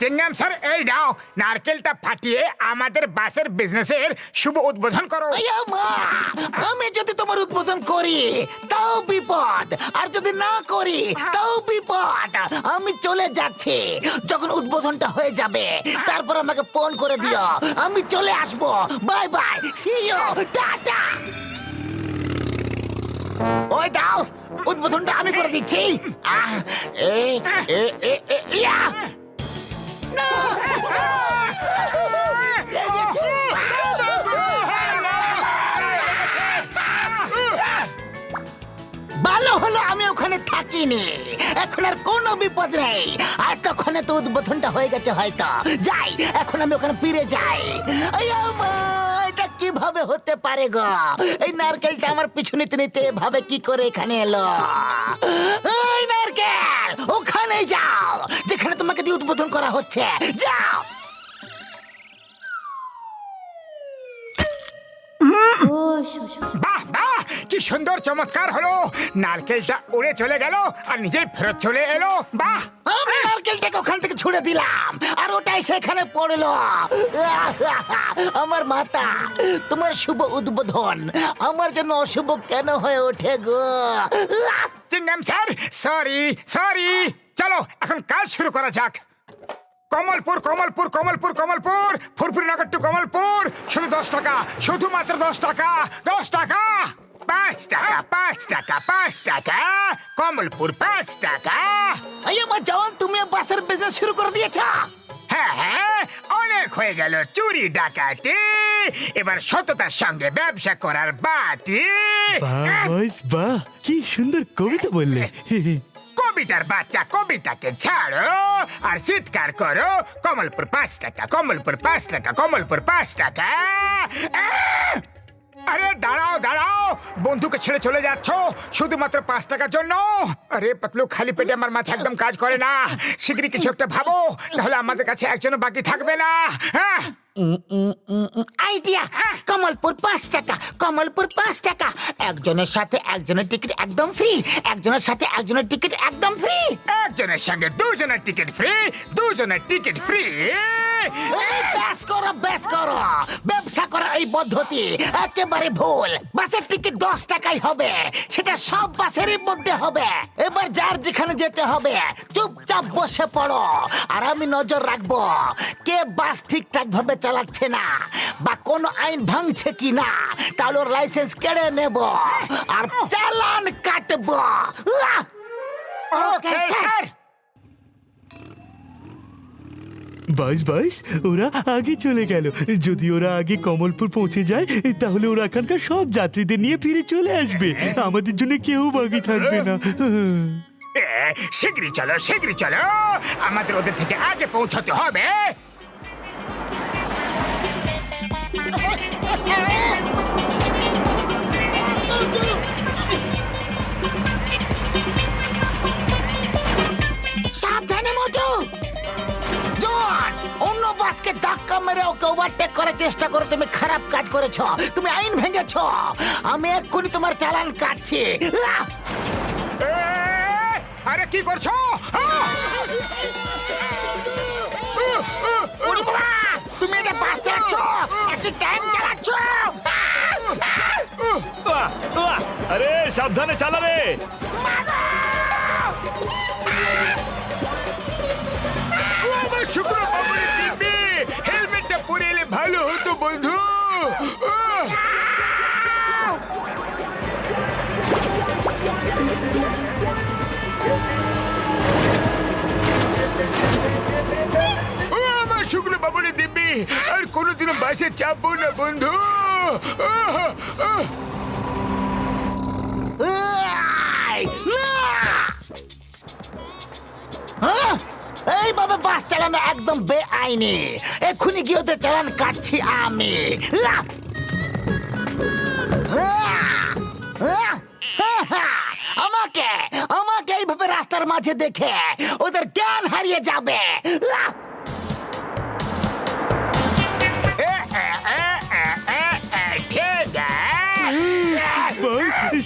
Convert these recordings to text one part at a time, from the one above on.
চিংগাম sir, এই নাও নারকেলটা ফাটিয়ে আমাদের বাসের বিজনেসের শুভ উদ্বোধন করো। আয়া মা, আমি যদি তোমার উদ্বোধন করি তাও বিপদ, আর যদি না করি তাও বিপদ। আমি চলে যাচ্ছি, যখন উদ্বোধনটা হয়ে যাবে তারপর আমাকে ফোন করে দিও, আমি চলে আসবো। বাই বাই, সি ইউ, টাটা। ওই দাও, উদ্বোধনটা আমি করে দিচ্ছি। আহ, এ এ এ এ, ইয়া! না! লেগেছে! ভালো হলো আমি ওখানে থাকিনি, এখন আর কোনো বিপদ নেই। আর তখন তো উদ্বোধনটা হয়ে গেছে হয়তো। যাই, এখন আমি ওখানে ফিরে যাই। আয়া মা, এটা কিভাবে হতে পারে গো? এই নারকেলটা আমার পিছু নিতে নিতে এভাবে কি করে এখানে এলো? এই নারকেল, ওখানে যাও যেখানে তোমাকে দিয়ে উদ্বোধন করা হচ্ছে, যাও। বাহ বাহ, কি সুন্দর চমৎকার হলো! নারকেলটা উড়ে চলে গেল আর নিজেই ফেরত চলে এলো। বাহ! আমি নারকেলটাকে ওখান থেকে ছুড়ে দিলাম আর ওটাই সেখানে পড়লো। আমার মাতা, তোমার শুভ উদ্বোধন আমার জন্য অশুভ কেন হয়ে ওঠে গো? চিংগাম স্যার, সরি সরি। চলো এখন কাজ শুরু করা যাক। কমলপুর কমলপুর কমলপুর কমলপুর, ফুরফুরি নগর টু কমলপুর, শুধু 10 টাকা, শুধুমাত্র 10 টাকা, 10 টাকা, 5 টাকা, 5 টাকা, 5 টাকা, কমলপুর 5 টাকা। এই আমার জওয়ান, তুমি বাসের বিজনেস শুরু করে দিয়েছো? হ্যাঁ হ্যাঁ, অনেক হয়ে গেল চুরি ডাকাতি, এবার সততার সঙ্গে ব্যবসা করার বাতি। বাহ বয়স, বাহ, কি সুন্দর কবিতা বললে। কবিতার বাচ্চা, কবিতাকে ছাড়ো আর চিৎকার করো, কমলপুর 5 টাকা, কমলপুর 5 টাকা, কমলপুর 5 টাকা। আরে দাঁড়াও দাঁড়াও, বন্ধুকে ছেড়ে চলে যাচ্ছ শুধুমাত্র 5 টাকার জন্য? আরে পাতলু, খালি পেটে আমার মাথা একদম কাজ করে না। শীঘ্রই কিছু একটা ভাবো, তাহলে আমাদের কাছে একজনও বাকি থাকবে না। হ্যাঁ, আইডিয়া, কমলপুর 5 টাকা, কমলপুর 5 টাকা, একজনের সাথে একজনের টিকিট একদম ফ্রি, একজনের সাথে একজনের টিকিট একদম ফ্রি, একজনের সঙ্গে দুজনের টিকিট ফ্রি, দুজনের টিকিট ফ্রি। বেশ করো, বেশ করো। ব্যবসা করা এই পদ্ধতি একেবারে ভুল। বাসের টিকিট 10 টাকাই হবে, সেটা সব বাসেরই মধ্যে হবে। এবার যার যেখানে যেতে হবে চুপচাপ বসে পড়ো, আর আমি নজর রাখবো কে বাস ঠিকঠাক ভাবে চালাচ্ছে না বা কোনো আইন ভাঙছে কি না, তাহলে ওর লাইসেন্স কেড়ে নেব আর চালান কাটবো। Okay sir. বাইশ বাইশ, ওরা আগে চলে গেল। যদি ওরা আগে কমলপুর পৌঁছে যায় তাহলে ওরা এখানকার সব যাত্রীদের নিয়ে ফিরে চলে আসবে, আমাদের জন্য কেউ বাকি থাকবে না। শীঘ্রই চলো, শীঘ্রই চলো, আমাদের ওদের থেকে আগে পৌঁছাতে হবে। সাবধানে মোটু। জন, অন্য বাসকে ধাক্কা মেরে ওকে ওভারটেক করার চেষ্টা করে তুমি খারাপ কাজ করেছো, তুমি আইন ভেঙেছো। আমি এক্ষুনি তোমার চালান কাটছি। আরে কি করছো? ওরে বাবা, তুমি এটা বাস চালাচ্ছ, একটি ট্যাঙ্ক চালাচ্ছ। আরে সাবধানে চালা রে। আমার শুকনো পাপড়ি দিবি, হেলমেটটা পরে এলে ভালো হতো বন্ধু। আমার শুকনো পাপড়ি দিবি, আর কোনোদিনও বাসে চাপবো না বন্ধু। এইভাবে বাস চালানো একদম বেআইনি। এক্ষুনি গিয়ে ওদের চালান কাটছি আমি। আমাকে আমাকে এইভাবে রাস্তার মাঝে দেখে ওদের জ্ঞান হারিয়ে যাবে।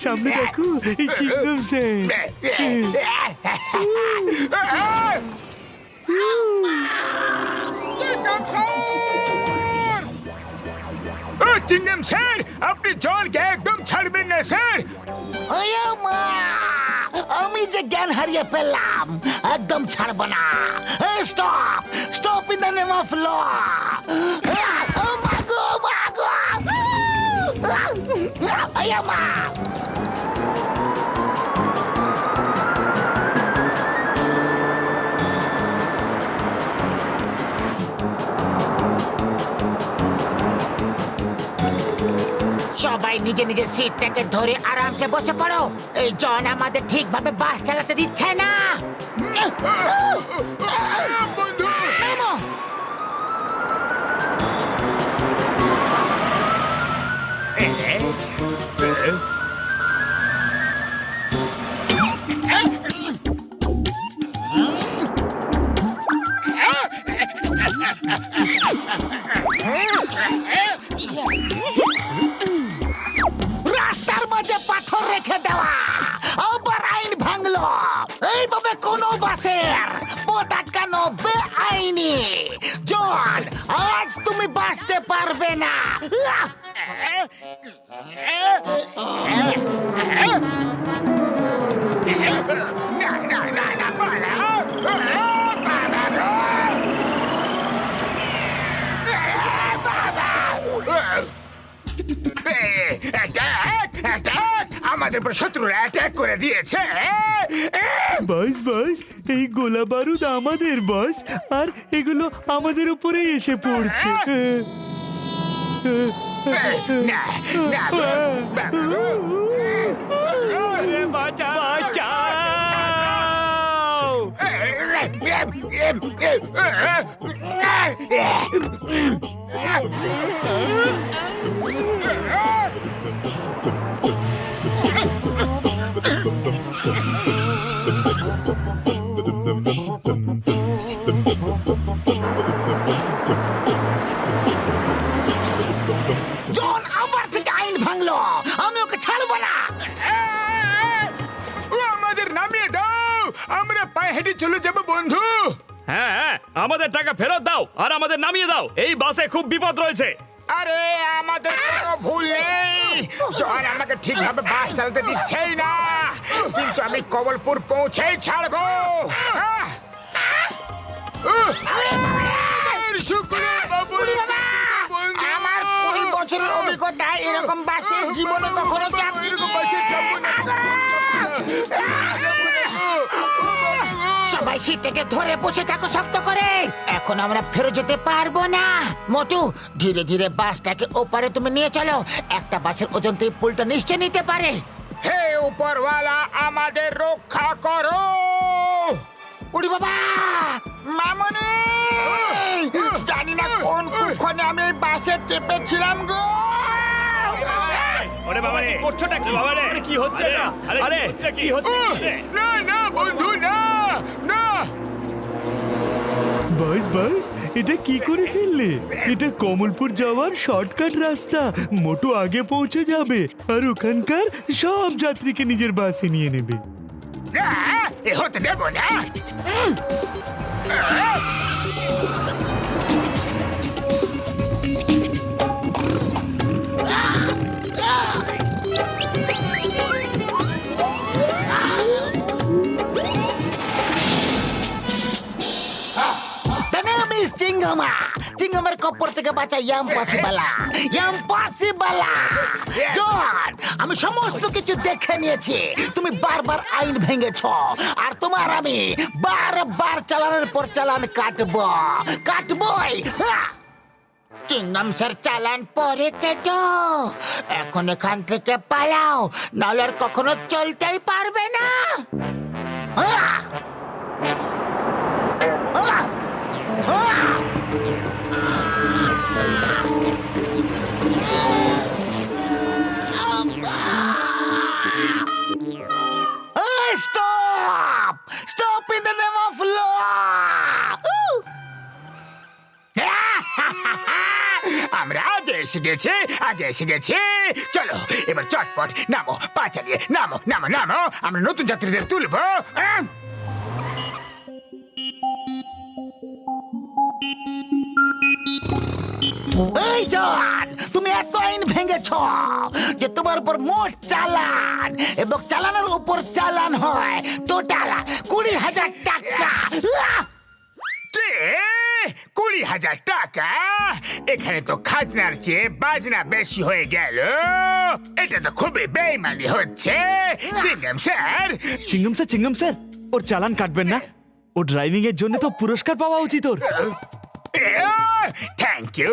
সামনে দেখো, চিংগাম স্যার। চিংগাম স্যার, আপনি জলকে একদম ছাড়বেন না স্যার। ওরে মা, আমি যে জ্ঞান হারিয়ে ফেললাম, একদম ছাড়বো না। Stop, stop in the name of law. মাগো মাগো, ওরে মা। সবাই নিজে নিজের সিটটাকে ধরে আরামসে বসে পড়ো। এই জন আমাদের ঠিকভাবে বাস চালাতে দিচ্ছে না। বন্ধু, নামো। রাস্তার মাঝে পাথর রেখে দেওয়া, আবার আইন ভাঙলো। এইভাবে কোনো বাসের পথ আটকানো বেআইনি। জন, আজ তুমি বাঁচতে পারবে না। না না না না, পালা। আমাদের উপর শত্রুরা অ্যাটাক করে দিয়েছে। বস বস, এই গোলা বারুদ আমাদের বস, আর এগুলো আমাদের উপরেই এসে পড়ছে। না না, জন আবার থেকে আইন ভাঙলো, আমি ওকে ছাড়বো না। আমাদের নামিয়ে দাও, আমরা পায়ে হেঁটে চলে যাবো বন্ধু। হ্যাঁ হ্যাঁ, আমাদের টাকা ফেরত দাও আর আমাদের নামিয়ে দাও। এই বাসে খুব বিপদ রয়েছে। আরে আমাদের কোনো ভুল নেই, জন আমাকে ঠিকভাবে বাস চালাতে দিচ্ছেই না, কিন্তু আমি কমলপুর পৌঁছেই ছাড়বো। আমার 20 বছরের অভিজ্ঞতা, এরকম বাসে জীবনে কখনো চাপনি। সবাই সিট থেকে ধরে বসে থাকো শক্ত করে। এখন আমরা ফেরত যেতে পারবো না। মোটু, ধীরে ধীরে বাসটাকে ওপারে তুমি নিয়ে চলো। একটা বাসের ওজন তো এই পুলটা নিশ্চয় নিতে পারে। হে উপরওয়ালা, আমাদের রক্ষা করো। উড়ি বাবা, মামনি, জানি না কোন কুক্ষণে আমি এই বাসে চেপেছিলাম গো। ওরে বাবা রে, করছোটা কি বাবা রে? কি হচ্ছে না? আরে কি হচ্ছে? না না বন্ধু, না না। বস বস, এটা কি করে ফেললে? এটা কমলপুর যাওয়ার শর্টকাট রাস্তা। মোটু আগে পৌঁছে যাবে আর ওখানকার সব যাত্রীকে নিজের বাসে নিয়ে নেবে। না, এ হতে দেব না। চিঙ্গামা, চিঙ্গামের কপর থেকে বাঁচা ইম্পসিবল, ইম্পসিবল। জন, আমি সমস্ত কিছু দেখে নিয়েছি। তুমি বারবার আইন ভেঙেছো, আর তোমার আমি বারবার চালানের পর চালান কাটবো, কাটবই। চিঙ্গাম স্যার চালান পরে কেটো। এখন এখান থেকে পালাও, নাহলে আর কখনো চলতেই পারবে না। Stop! Stop in the name of law! আমরা আগে এসে গেছি, আগে এসে গেছি। চলো এবার চটপট নামো, পা চালিয়ে নামো নামো নামো, আমরা নতুন যাত্রীদের তুলবো। এই জন, তুমি এত আইন ভেঙেছ যে তোমার উপর মোট চালান এবং চালানের উপর চালান হয় টোটাল 20,000 টাকা। কে 20,000 টাকা? এখানে তো খাজনার চেয়ে বাজনা বেশি হয়ে গেল। এটা তো খুবই বেইমানি হচ্ছে চিংগাম স্যার। চিঙ্গম স্যার ওর চালান কাটবেন না? ও ড্রাইভিং এর জন্য তো পুরস্কার পাওয়া উচিত ওর। থ্যাংক ইউ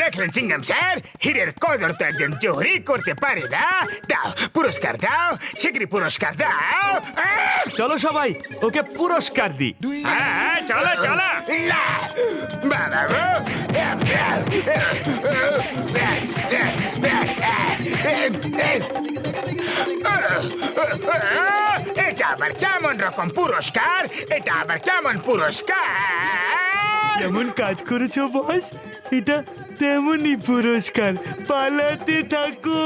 দেখলেন চিংগাম স্যার, হীরের কদর তো একজন চোরি করতে পারে না। দাও পুরস্কার দাও, শীঘ্রই পুরস্কার দাও। চলো সবাই ওকে পুরস্কার দিই। হ্যাঁ চলো চলো। না, বাবা গো। এটা আবার কেমন রকম পুরস্কার? এটা আবার কেমন পুরস্কার? যেমন কাজ করেছো বস, এটা তেমনই পুরস্কার। পালাতে থাকো।